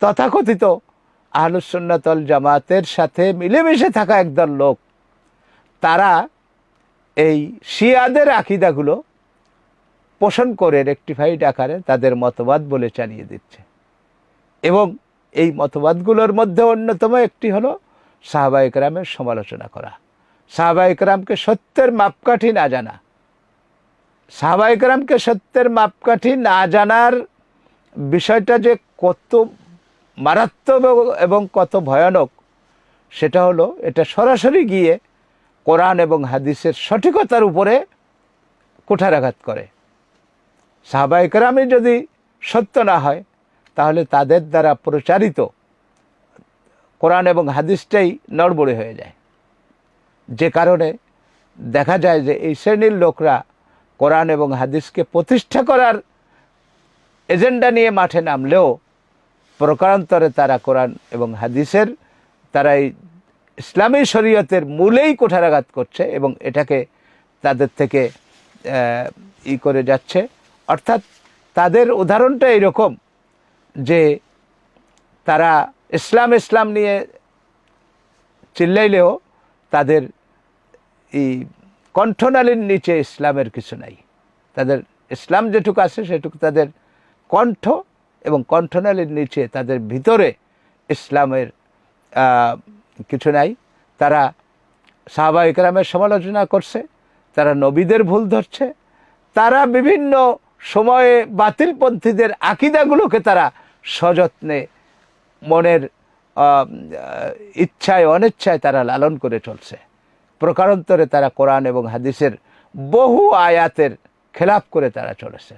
তথাকথিত আহলুস সুন্নাত ওয়াল জামাতের সাথে মিলেমিশে থাকা একদল লোক, তারা এই শিয়াদের আকীদাগুলো পোষণ করে রেকটিফাইড আকারে তাদের মতবাদ বলে চালিয়ে দিচ্ছে। এবং এই মতবাদগুলোর মধ্যে অন্যতম একটি হলো সাহাবায়ে কেরামের সমালোচনা করা, সাহাবায়ে কেরামকে সত্যের মাপকাঠি না জানা। সাহাবায়ে কেরামকে সত্যের মাপকাঠি না জানার বিষয়টা যে কত মারাত্মক এবং কত ভয়ানক, সেটা হলো এটা সরাসরি গিয়ে কোরআন এবং হাদিসের সঠিকতার উপরে কুঠারাঘাত করে। সাহাবায়ে কেরামই যদি সত্য না হয়, তাহলে তাদের দ্বারা প্রচারিত কোরআন এবং হাদিসটাই নড়বড়ে হয়ে যায়। যে কারণে দেখা যায় যে এই শ্রেণীর লোকরা কোরআন এবং হাদিসকে প্রতিষ্ঠা করার এজেন্ডা নিয়ে মাঠে নামলেও প্রকারান্তরে তারা কোরআন এবং হাদিসের, তারা এই ইসলামী শরীয়তের মূলেই কুঠারাঘাত করছে এবং এটাকে তাদের থেকে করে যাচ্ছে। অর্থাৎ তাদের উদাহরণটা এরকম যে তারা ইসলাম ইসলাম নিয়ে চিল্লাইলেও তাদের এই কণ্ঠনালীর নিচে ইসলামের কিছু নাই। তাদের ইসলাম যেটুকু আছে সেটুকু তাদের কণ্ঠ, এবং কণ্ঠনালীর নিচে তাদের ভিতরে ইসলামের কিছু নাই। তারা সাহাবায়ে কেরামের সমালোচনা করছে, তারা নবীদের ভুল ধরছে, তারা বিভিন্ন সময়ে বাতিলপন্থীদের আকীদাগুলোকে তারা সযত্নে মনের ইচ্ছায় অনিচ্ছায় তারা লালন করে চলছে। প্রকারান্তরে তারা কোরআন এবং হাদিসের বহু আয়াতের খেলাফ করে তারা চলেছে।